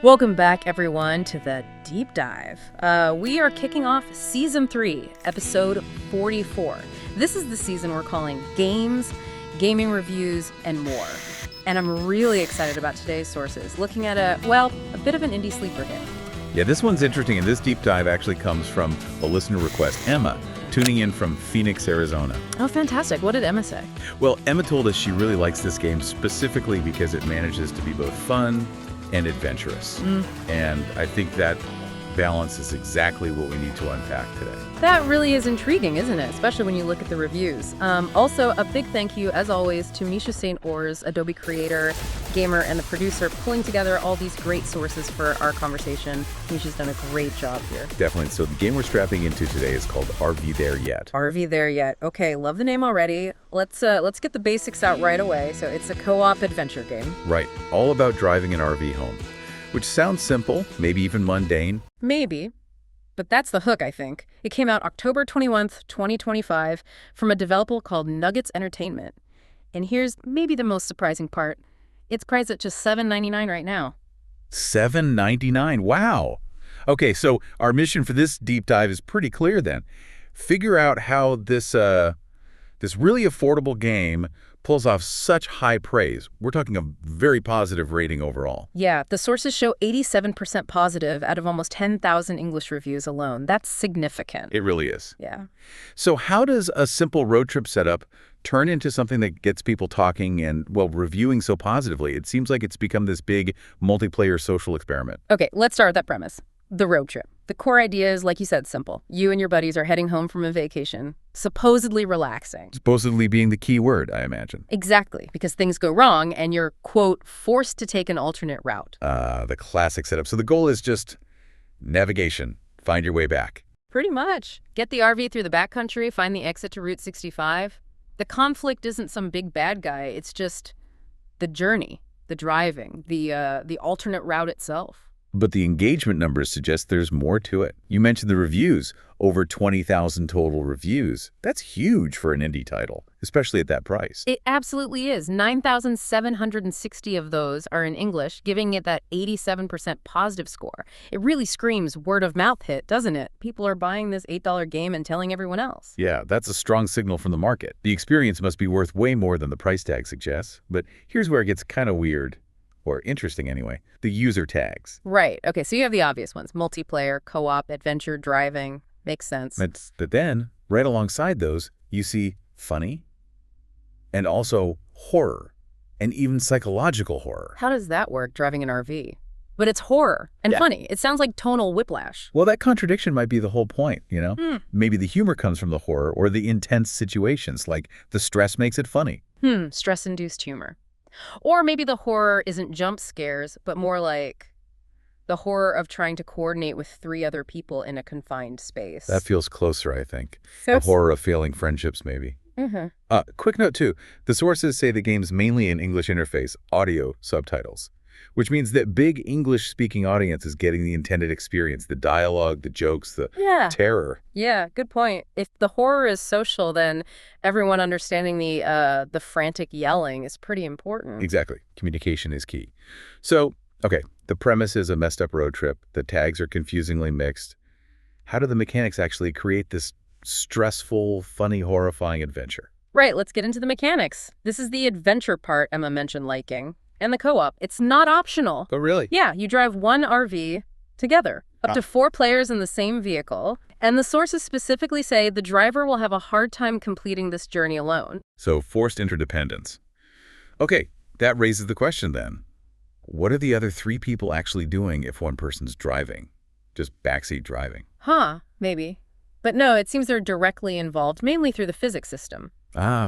Welcome back, everyone, to the Deep Dive. We are kicking off Season 3, Episode 44. This is the season we're calling Games, Gaming Reviews, and More. And I'm really excited about today's sources, looking at a bit of an indie sleeper hit. Yeah, this one's interesting, and this deep dive actually comes from a listener request, Emma, tuning in from Phoenix, Arizona. Oh, fantastic. What did Emma say? Well, Emma told us she really likes this game specifically because it manages to be both fun and adventurous. And I think that balance is exactly what we need to unpack today. That really is intriguing, isn't it? Especially when you look at the reviews. Also, a big thank you, as always, to Misha St Ores, Adobe creator, gamer, and the producer, pulling together all these great sources for our conversation. Misha's done a great job here. Definitely. So the game we're strapping into today is called Are We There Yet? Are We There Yet? Okay, love the name already. Let's get the basics out right away. So it's a co-op adventure game. Right. All about driving an RV home, which sounds simple, maybe even mundane. Maybe. But that's the hook, I think. It came out October 21st, 2025, from a developer called Nuggets Entertainment. And here's maybe the most surprising part. It's priced at just $7.99 right now. $7.99. Wow. Okay, so our mission for this deep dive is pretty clear then. Figure out how this really affordable game pulls off such high praise. We're talking a very positive rating overall. Yeah, the sources show 87% positive out of almost 10,000 English reviews alone. That's significant. It really is. Yeah. So how does a simple road trip setup turn into something that gets people talking and, reviewing so positively? It seems like it's become this big multiplayer social experiment. Okay, let's start with that premise. The road trip. The core idea is, like you said, simple. You and your buddies are heading home from a vacation, supposedly relaxing. Supposedly being the key word, I imagine. Exactly, because things go wrong and you're, quote, forced to take an alternate route. The classic setup. So the goal is just navigation. Find your way back. Pretty much. Get the RV through the backcountry, find the exit to Route 65. The conflict isn't some big bad guy. It's just the journey, the driving, the alternate route itself. But the engagement numbers suggest there's more to it. You mentioned the reviews, over 20,000 total reviews. That's huge for an indie title, especially at that price. It absolutely is. 9,760 of those are in English, giving it that 87% positive score. It really screams word of mouth hit, doesn't it? People are buying this $8 game and telling everyone else. Yeah, that's a strong signal from the market. The experience must be worth way more than the price tag suggests. But here's where it gets kind of weird. Or interesting anyway, the user tags. Right. Okay, so you have the obvious ones. Multiplayer, co-op, adventure, driving. Makes sense. But then, right alongside those, you see funny and also horror and even psychological horror. How does that work, driving an RV? But it's horror and funny. It sounds like tonal whiplash. Well, that contradiction might be the whole point, you know? Maybe the humor comes from the horror or the intense situations, like the stress makes it funny. Stress-induced humor. Or maybe the horror isn't jump scares, but more like the horror of trying to coordinate with 3 other people in a confined space. That feels closer, I think. The horror of failing friendships, maybe. Quick note, too. The sources say the game's mainly an English interface, audio subtitles, which means that big English-speaking audience is getting the intended experience, the dialogue, the jokes, the terror. Yeah, good point. If the horror is social, then everyone understanding the frantic yelling is pretty important. Exactly. Communication is key. So, okay, the premise is a messed up road trip. The tags are confusingly mixed. How do the mechanics actually create this stressful, funny, horrifying adventure? Right, let's get into the mechanics. This is the adventure part Emma mentioned liking. And the co-op. It's not optional. Oh, really? Yeah, you drive one RV together, up to 4 players in the same vehicle. And the sources specifically say the driver will have a hard time completing this journey alone. So forced interdependence. Okay, that raises the question then. What are the other 3 people actually doing if one person's driving? Just backseat driving? Maybe. But no, it seems they're directly involved, mainly through the physics system.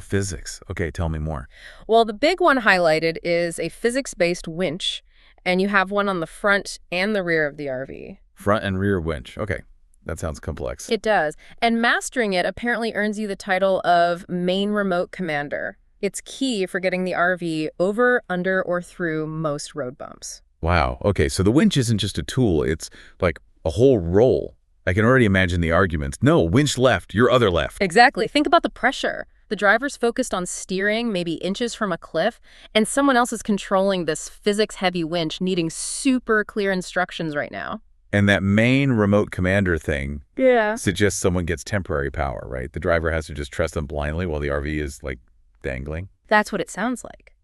Physics. Okay, tell me more. Well, the big one highlighted is a physics-based winch, and you have one on the front and the rear of the RV. Front and rear winch. Okay, that sounds complex. It does. And mastering it apparently earns you the title of main remote commander. It's key for getting the RV over, under, or through most road bumps. Wow. Okay, so the winch isn't just a tool. It's like a whole role. I can already imagine the arguments. No, winch left, your other left. Exactly. Think about the pressure. The driver's focused on steering, maybe inches from a cliff, and someone else is controlling this physics-heavy winch needing super clear instructions right now. And that main remote commander thing Yeah. suggests someone gets temporary power, right? The driver has to just trust them blindly while the RV is, like, dangling. That's what it sounds like.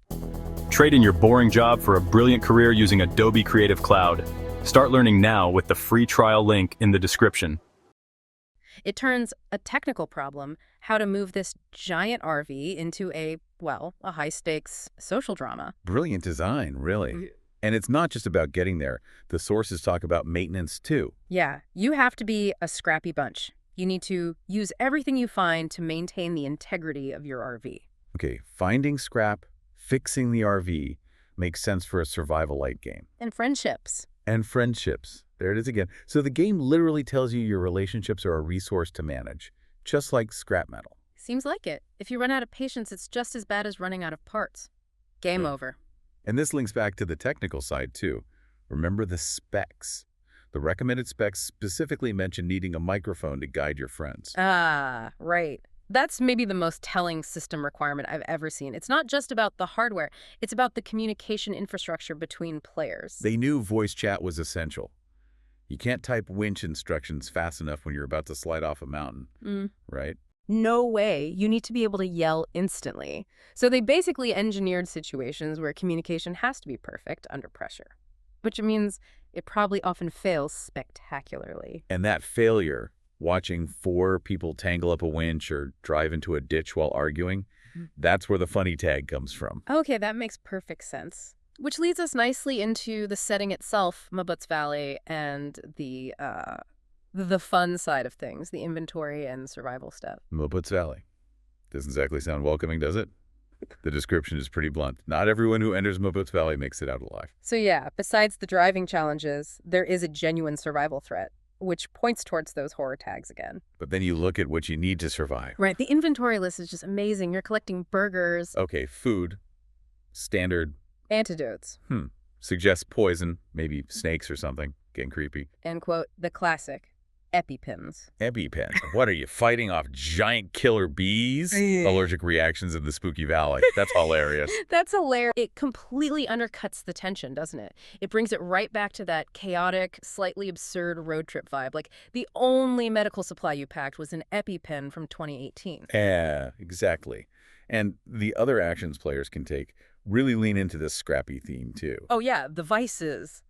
Trade in your boring job for a brilliant career using Adobe Creative Cloud. Start learning now with the free trial link in the description. It turns a technical problem, how to move this giant RV into a high-stakes social drama. Brilliant design, really. And it's not just about getting there. The sources talk about maintenance, too. Yeah, you have to be a scrappy bunch. You need to use everything you find to maintain the integrity of your RV. Okay, finding scrap, fixing the RV makes sense for a survival-light game. And friendships. And friendships. There it is again. So the game literally tells you your relationships are a resource to manage, just like scrap metal. Seems like it. If you run out of patience, it's just as bad as running out of parts. Game over. And this links back to the technical side, too. Remember the specs. The recommended specs specifically mention needing a microphone to guide your friends. Ah, right. That's maybe the most telling system requirement I've ever seen. It's not just about the hardware. It's about the communication infrastructure between players. They knew voice chat was essential. You can't type winch instructions fast enough when you're about to slide off a mountain, right? No way. You need to be able to yell instantly. So they basically engineered situations where communication has to be perfect under pressure, which means it probably often fails spectacularly. And that failure, watching 4 people tangle up a winch or drive into a ditch while arguing, that's where the funny tag comes from. Okay, that makes perfect sense. Which leads us nicely into the setting itself, Mabuts Valley, and the fun side of things, the inventory and survival stuff. Mabuts Valley. Doesn't exactly sound welcoming, does it? The description is pretty blunt. Not everyone who enters Mabuts Valley makes it out alive. So yeah, besides the driving challenges, there is a genuine survival threat, which points towards those horror tags again. But then you look at what you need to survive. Right, the inventory list is just amazing. You're collecting burgers. Okay, food. Standard. Antidotes. Suggests poison, maybe snakes or something. Getting creepy. And quote, the classic, EpiPens. EpiPen. What are you, fighting off giant killer bees? Allergic reactions in the spooky valley. That's hilarious. That's hilarious. It completely undercuts the tension, doesn't it? It brings it right back to that chaotic, slightly absurd road trip vibe. Like, the only medical supply you packed was an EpiPen from 2018. Yeah, exactly. And the other actions players can take really lean into this scrappy theme, too. Oh, yeah, the vices.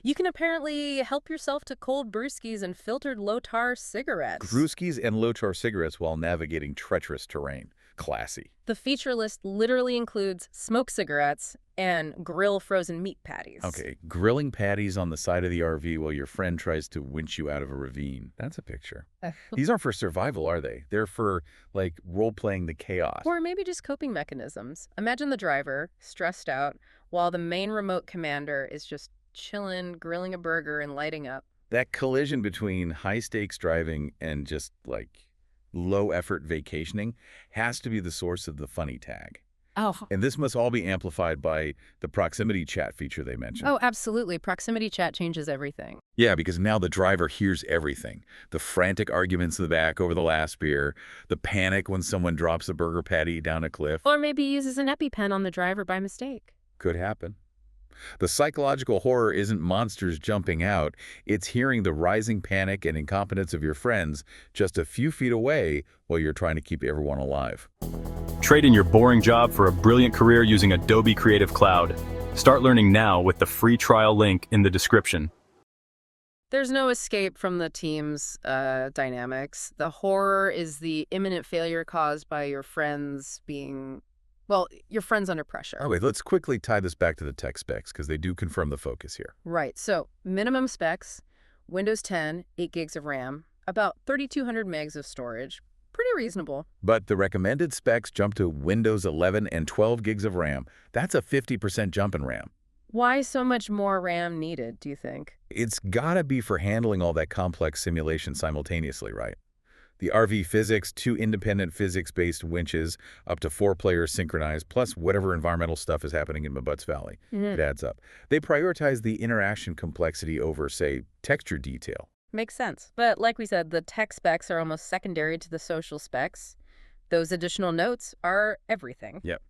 You can apparently help yourself to cold brewskis and filtered low-tar cigarettes. Brewskis and low-tar cigarettes while navigating treacherous terrain. Classy. The feature list literally includes smoked cigarettes and grill frozen meat patties. Okay, grilling patties on the side of the RV while your friend tries to winch you out of a ravine. That's a picture. These aren't for survival, are they? They're for, like, role-playing the chaos. Or maybe just coping mechanisms. Imagine the driver, stressed out, while the main remote commander is just chilling, grilling a burger and lighting up. That collision between high-stakes driving and just, like, low-effort vacationing has to be the source of the funny tag. Oh. And this must all be amplified by the proximity chat feature they mentioned. Oh, absolutely. Proximity chat changes everything. Yeah, because now the driver hears everything. The frantic arguments in the back over the last beer, the panic when someone drops a burger patty down a cliff. Or maybe uses an EpiPen on the driver by mistake. Could happen. The psychological horror isn't monsters jumping out. It's hearing the rising panic and incompetence of your friends just a few feet away while you're trying to keep everyone alive. Trade in your boring job for a brilliant career using Adobe Creative Cloud. Start learning now with the free trial link in the description. There's no escape from the team's dynamics. The horror is the imminent failure caused by your friends being... Well, your friend's under pressure. Oh, wait, let's quickly tie this back to the tech specs because they do confirm the focus here. Right. So minimum specs, Windows 10, 8 gigs of RAM, about 3,200 megs of storage. Pretty reasonable. But the recommended specs jump to Windows 11 and 12 gigs of RAM. That's a 50% jump in RAM. Why so much more RAM needed, do you think? It's gotta be for handling all that complex simulation simultaneously, right? The RV physics, 2 independent physics-based winches, up to 4 players synchronized, plus whatever environmental stuff is happening in Mabuts Valley. It adds up. They prioritize the interaction complexity over, say, texture detail. Makes sense. But like we said, the tech specs are almost secondary to the social specs. Those additional notes are everything. Yep.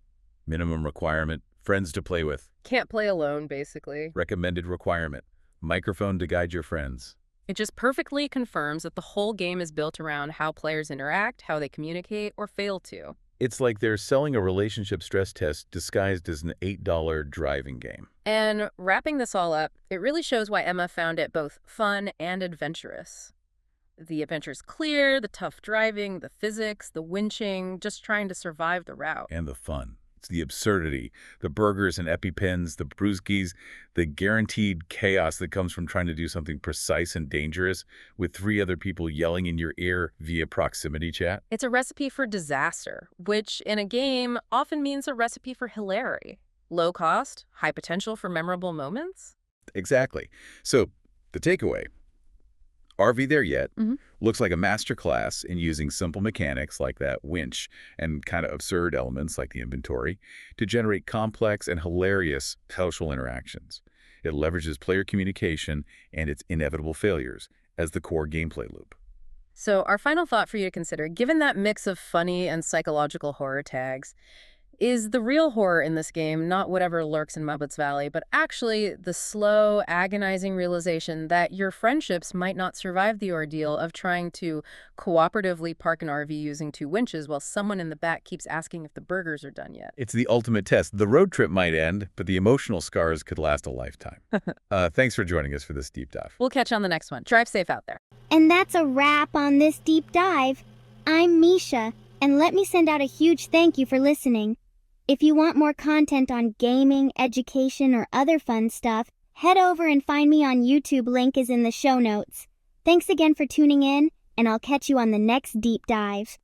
Minimum requirement, friends to play with. Can't play alone, basically. Recommended requirement, microphone to guide your friends. It just perfectly confirms that the whole game is built around how players interact, how they communicate, or fail to. It's like they're selling a relationship stress test disguised as an $8 driving game. And wrapping this all up, it really shows why Emma found it both fun and adventurous. The adventure's clear, the tough driving, the physics, the winching, just trying to survive the route. And the fun. It's the absurdity, the burgers and EpiPens, the brewskis, the guaranteed chaos that comes from trying to do something precise and dangerous with 3 other people yelling in your ear via proximity chat. It's a recipe for disaster, which in a game often means a recipe for hilarity. Low cost, high potential for memorable moments? Exactly. So, the takeaway. Are we there yet? Looks like a master class in using simple mechanics like that winch and kind of absurd elements like the inventory to generate complex and hilarious social interactions. It leverages player communication and its inevitable failures as the core gameplay loop. So our final thought for you to consider, given that mix of funny and psychological horror tags, is the real horror in this game not whatever lurks in Muppets Valley, but actually the slow, agonizing realization that your friendships might not survive the ordeal of trying to cooperatively park an RV using 2 winches while someone in the back keeps asking if the burgers are done yet. It's the ultimate test. The road trip might end, but the emotional scars could last a lifetime. Thanks for joining us for this deep dive. We'll catch you on the next one. Drive safe out there. And that's a wrap on this deep dive. I'm Misha, and let me send out a huge thank you for listening. If you want more content on gaming, education, or other fun stuff, head over and find me on YouTube. Link is in the show notes. Thanks again for tuning in, and I'll catch you on the next deep dive.